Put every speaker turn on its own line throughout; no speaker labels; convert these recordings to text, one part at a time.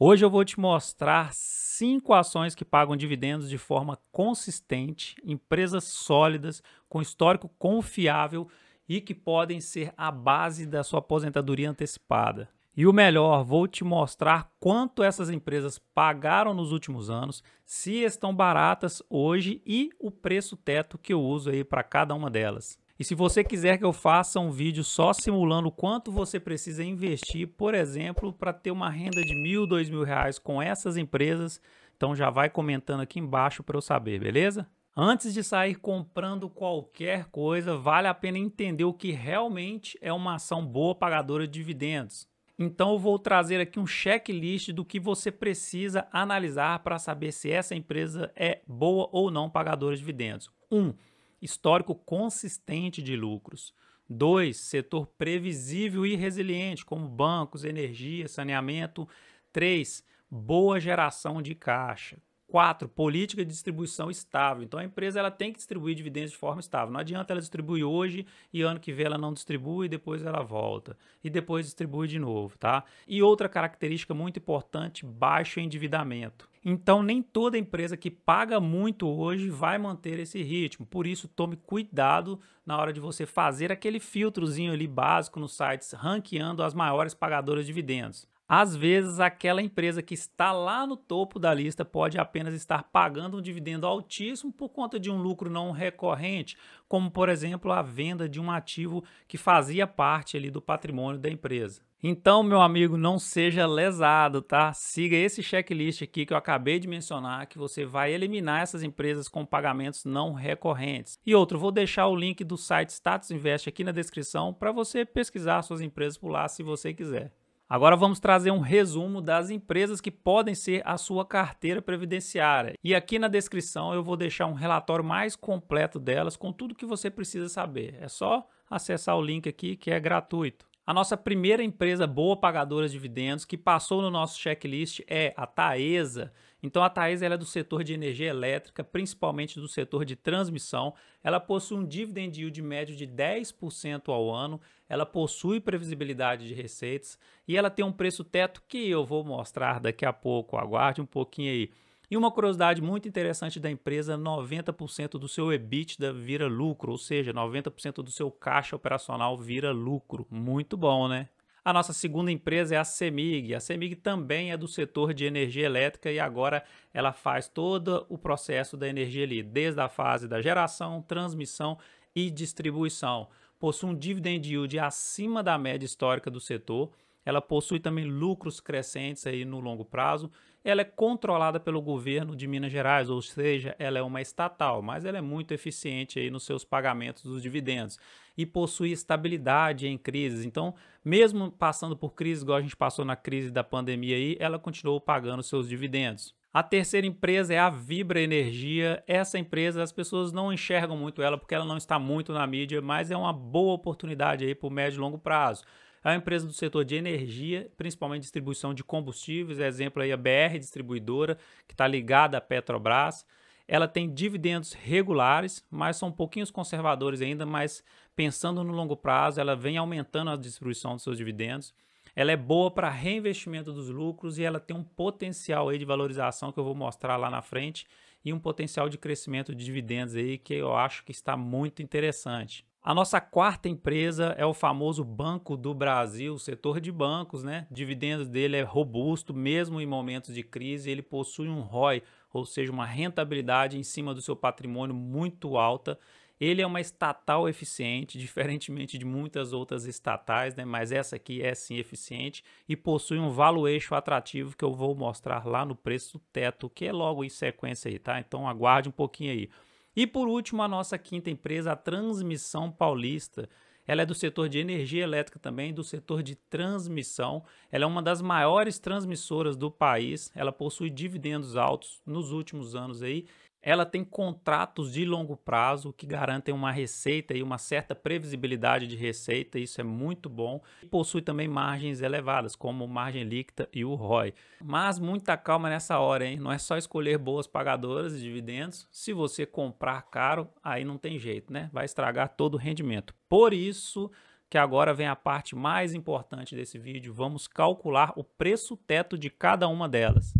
Hoje eu vou te mostrar 5 ações que pagam dividendos de forma consistente, empresas sólidas, com histórico confiável e que podem ser a base da sua aposentadoria antecipada. E o melhor, vou te mostrar quanto essas empresas pagaram nos últimos anos, se estão baratas hoje e o preço teto que eu uso aí para cada uma delas. E se você quiser que eu faça um vídeo só simulando o quanto você precisa investir, por exemplo, para ter uma renda de R$ 1.000, R$ 2.000 com essas empresas, então já vai comentando aqui embaixo para eu saber, beleza? Antes de sair comprando qualquer coisa, vale a pena entender o que realmente é uma ação boa pagadora de dividendos. Então eu vou trazer aqui um checklist do que você precisa analisar para saber se essa empresa é boa ou não pagadora de dividendos. 1. Histórico consistente de lucros. 2. Setor previsível e resiliente, como bancos, energia, saneamento. 3. Boa geração de caixa. 4. Política de distribuição estável. Então a empresa ela tem que distribuir dividendos de forma estável. Não adianta ela distribuir hoje e ano que vem ela não distribui e depois ela volta. E depois distribui de novo, tá? E outra característica muito importante, baixo endividamento. Então nem toda empresa que paga muito hoje vai manter esse ritmo. Por isso tome cuidado na hora de você fazer aquele filtrozinho ali básico nos sites, ranqueando as maiores pagadoras de dividendos. Às vezes, aquela empresa que está lá no topo da lista pode apenas estar pagando um dividendo altíssimo por conta de um lucro não recorrente, como, por exemplo, a venda de um ativo que fazia parte ali do patrimônio da empresa. Então, meu amigo, não seja lesado, tá? Siga esse checklist aqui que eu acabei de mencionar, que você vai eliminar essas empresas com pagamentos não recorrentes. E outro, vou deixar o link do site Status Invest aqui na descrição para você pesquisar suas empresas por lá se você quiser. Agora vamos trazer um resumo das empresas que podem ser a sua carteira previdenciária. E aqui na descrição eu vou deixar um relatório mais completo delas com tudo que você precisa saber. É só acessar o link aqui que é gratuito. A nossa primeira empresa boa pagadora de dividendos que passou no nosso checklist é a Taesa. Então a Taesa ela é do setor de energia elétrica, principalmente do setor de transmissão. Ela possui um dividend yield médio de 10% ao ano, ela possui previsibilidade de receitas e ela tem um preço teto que eu vou mostrar daqui a pouco, aguarde um pouquinho aí. E uma curiosidade muito interessante da empresa, 90% do seu EBITDA vira lucro, ou seja, 90% do seu caixa operacional vira lucro. Muito bom, né? A nossa segunda empresa é a CEMIG. A CEMIG também é do setor de energia elétrica e agora ela faz todo o processo da energia ali, desde a fase da geração, transmissão e distribuição. Possui um dividend yield acima da média histórica do setor. Ela possui também lucros crescentes aí no longo prazo. Ela é controlada pelo governo de Minas Gerais, ou seja, ela é uma estatal, mas ela é muito eficiente aí nos seus pagamentos dos dividendos e possui estabilidade em crises. Então, mesmo passando por crise, igual a gente passou na crise da pandemia aí, ela continuou pagando seus dividendos. A terceira empresa é a Vibra Energia. Essa empresa, as pessoas não enxergam muito ela porque ela não está muito na mídia, mas é uma boa oportunidade aí para o médio e longo prazo. É uma empresa do setor de energia, principalmente distribuição de combustíveis, exemplo aí a BR Distribuidora, que está ligada à Petrobras. Ela tem dividendos regulares, mas são um pouquinho conservadores ainda, mas pensando no longo prazo, ela vem aumentando a distribuição dos seus dividendos. Ela é boa para reinvestimento dos lucros e ela tem um potencial aí de valorização que eu vou mostrar lá na frente e um potencial de crescimento de dividendos aí que eu acho que está muito interessante. A nossa quarta empresa é o famoso Banco do Brasil, o setor de bancos, né? O dividendos dele é robusto, mesmo em momentos de crise, ele possui um ROI, ou seja, uma rentabilidade em cima do seu patrimônio muito alta. Ele é uma estatal eficiente, diferentemente de muitas outras estatais, né? Mas essa aqui é sim eficiente e possui um valuation atrativo que eu vou mostrar lá no preço teto, que é logo em sequência aí, tá? Então aguarde um pouquinho aí. E por último, a nossa quinta empresa, a Transmissão Paulista. Ela é do setor de energia elétrica também, do setor de transmissão. Ela é uma das maiores transmissoras do país. Ela possui dividendos altos nos últimos anos aí. Ela tem contratos de longo prazo que garantem uma receita e uma certa previsibilidade de receita, isso é muito bom. E possui também margens elevadas, como margem líquida e o ROI. Mas muita calma nessa hora, hein? Não é só escolher boas pagadoras de dividendos. Se você comprar caro, aí não tem jeito, né? Vai estragar todo o rendimento. Por isso, que agora vem a parte mais importante desse vídeo. Vamos calcular o preço teto de cada uma delas.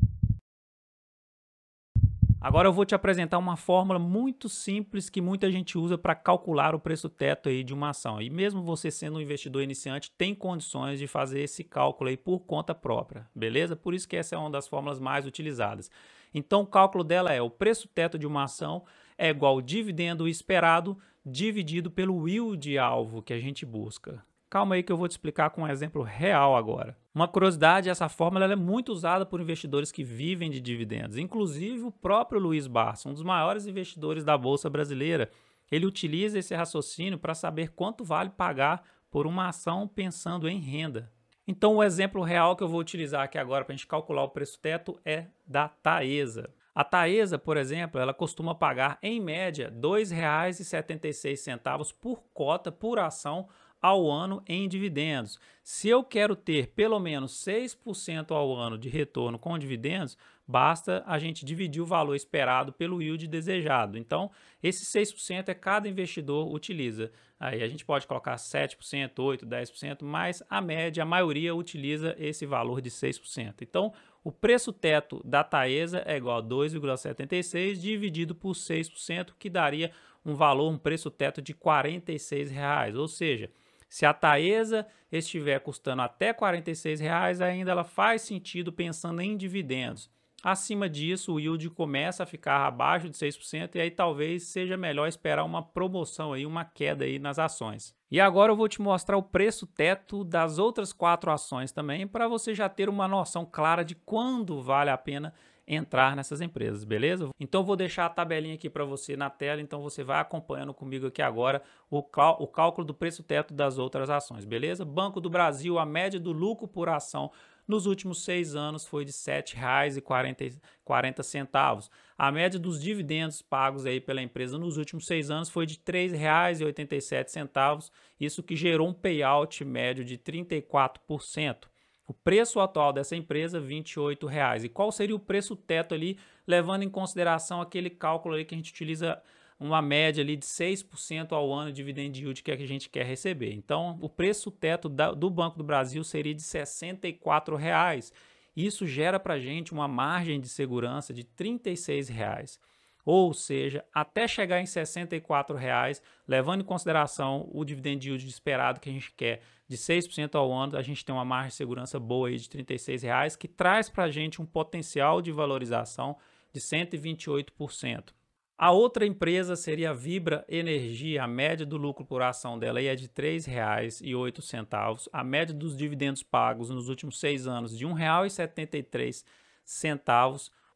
Agora eu vou te apresentar uma fórmula muito simples que muita gente usa para calcular o preço teto aí de uma ação. E mesmo você sendo um investidor iniciante, tem condições de fazer esse cálculo aí por conta própria, beleza? Por isso que essa é uma das fórmulas mais utilizadas. Então o cálculo dela é: o preço teto de uma ação é igual ao dividendo esperado dividido pelo yield alvo que a gente busca. Calma aí que eu vou te explicar com um exemplo real agora. Uma curiosidade, essa fórmula ela é muito usada por investidores que vivem de dividendos. Inclusive o próprio Luiz Barsi, um dos maiores investidores da Bolsa Brasileira, ele utiliza esse raciocínio para saber quanto vale pagar por uma ação pensando em renda. Então o exemplo real que eu vou utilizar aqui agora para a gente calcular o preço teto é da Taesa. A Taesa, por exemplo, ela costuma pagar em média R$ 2,76 por cota por ação ao ano em dividendos. Se eu quero ter pelo menos 6% ao ano de retorno com dividendos, basta a gente dividir o valor esperado pelo yield desejado. Então, esse 6% é cada investidor utiliza. Aí a gente pode colocar 7%, 8%, 10%, mas a média, a maioria utiliza esse valor de 6%. Então, o preço teto da Taesa é igual a 2,76 dividido por 6%, que daria um valor, um preço teto de R$ 46, ou seja, se a Taesa estiver custando até R$ 46, ainda ela faz sentido pensando em dividendos. Acima disso, o yield começa a ficar abaixo de 6% e aí talvez seja melhor esperar uma promoção aí, uma queda aí nas ações. E agora eu vou te mostrar o preço teto das outras 4 ações também, para você já ter uma noção clara de quando vale a pena entrar nessas empresas, beleza? Então eu vou deixar a tabelinha aqui para você na tela, então você vai acompanhando comigo aqui agora o cálculo do preço teto das outras ações, beleza? Banco do Brasil, a média do lucro por ação nos últimos 6 anos foi de R$ 7,40. A média dos dividendos pagos aí pela empresa nos últimos 6 anos foi de R$ 3,87, isso que gerou um payout médio de 34%. O preço atual dessa empresa, R$ 28,00. E qual seria o preço teto ali, levando em consideração aquele cálculo ali que a gente utiliza uma média ali de 6% ao ano de dividend yield que a gente quer receber. Então, o preço teto do Banco do Brasil seria de R$ 64,00. Isso gera para a gente uma margem de segurança de R$ 36,00. Ou seja, até chegar em R$ 64,00, levando em consideração o dividend yield esperado que a gente quer de 6% ao ano, a gente tem uma margem de segurança boa aí de R$ 36,00, que traz para a gente um potencial de valorização de 128%. A outra empresa seria a Vibra Energia. A média do lucro por ação dela aí é de R$ 3,08. A média dos dividendos pagos nos últimos 6 anos de R$ 1,73.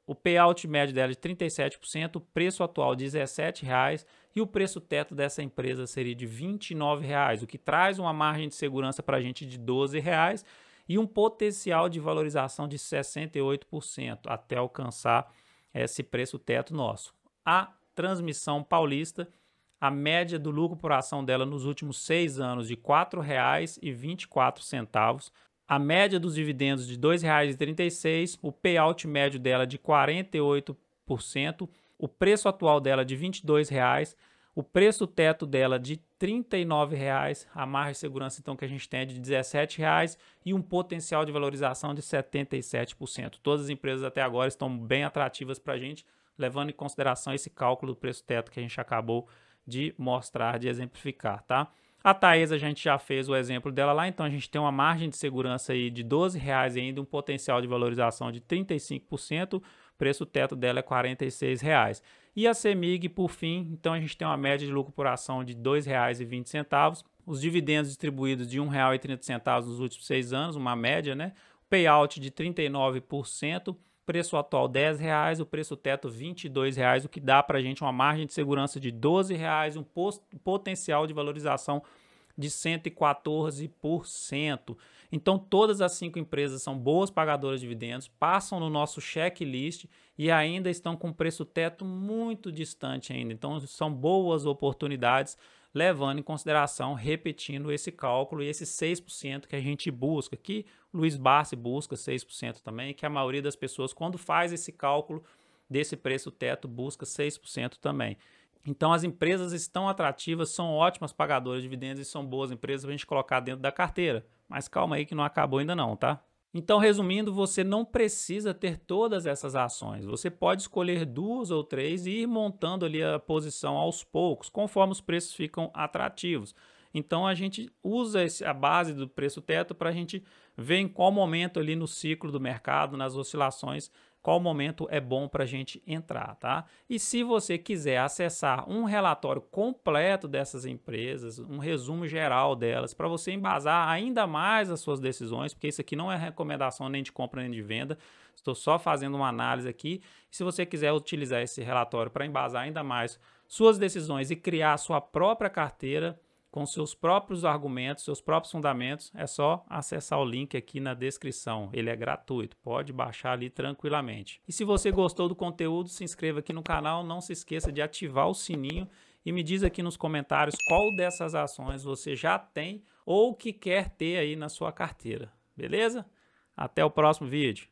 O payout médio dela é de 37%, o preço atual de R$ 17,00 e o preço teto dessa empresa seria de R$ 29,00, o que traz uma margem de segurança para a gente de R$ 12,00 e um potencial de valorização de 68% até alcançar esse preço teto nosso. A Transmissão Paulista, a média do lucro por ação dela nos últimos 6 anos de R$ 4,24, a média dos dividendos de R$ 2,36, o payout médio dela de 48%, o preço atual dela de R$ 22,00, o preço teto dela de R$ 39,00, a margem de segurança então que a gente tem é de R$ 17,00 e um potencial de valorização de 77%. Todas as empresas até agora estão bem atrativas para a gente, levando em consideração esse cálculo do preço teto que a gente acabou de mostrar, de exemplificar, tá? A Taesa a gente já fez o exemplo dela lá, então a gente tem uma margem de segurança aí de R$ 12,00 ainda, um potencial de valorização de 35%, o preço teto dela é R$ 46,00. E a CEMIG, por fim, então a gente tem uma média de lucro por ação de R$ 2,20, os dividendos distribuídos de R$ 1,30 nos últimos 6 anos, uma média, né? Payout de 39%, preço atual R$ 10,00, o preço teto R$ 22,00, o que dá para a gente uma margem de segurança de R$ 12,00, um potencial de valorização de 114%. Então, todas as 5 empresas são boas pagadoras de dividendos, passam no nosso checklist e ainda estão com preço teto muito distante ainda. Então, são boas oportunidades, levando em consideração, repetindo esse cálculo e esse 6% que a gente busca, que o Luiz Barsi busca 6% também, que a maioria das pessoas, quando faz esse cálculo desse preço teto, busca 6% também. Então as empresas estão atrativas, são ótimas pagadoras de dividendos e são boas empresas para a gente colocar dentro da carteira. Mas calma aí que não acabou ainda não, tá? Então, resumindo, você não precisa ter todas essas ações. Você pode escolher 2 ou 3 e ir montando ali a posição aos poucos, conforme os preços ficam atrativos. Então, a gente usa a base do preço teto para a gente ver em qual momento ali no ciclo do mercado, nas oscilações, qual momento é bom para a gente entrar, tá? E se você quiser acessar um relatório completo dessas empresas, um resumo geral delas, para você embasar ainda mais as suas decisões, porque isso aqui não é recomendação nem de compra nem de venda, estou só fazendo uma análise aqui. Se você quiser utilizar esse relatório para embasar ainda mais suas decisões e criar a sua própria carteira, com seus próprios argumentos, seus próprios fundamentos, é só acessar o link aqui na descrição. Ele é gratuito, pode baixar ali tranquilamente. E se você gostou do conteúdo, se inscreva aqui no canal, não se esqueça de ativar o sininho e me diz aqui nos comentários qual dessas ações você já tem ou que quer ter aí na sua carteira, beleza? Até o próximo vídeo.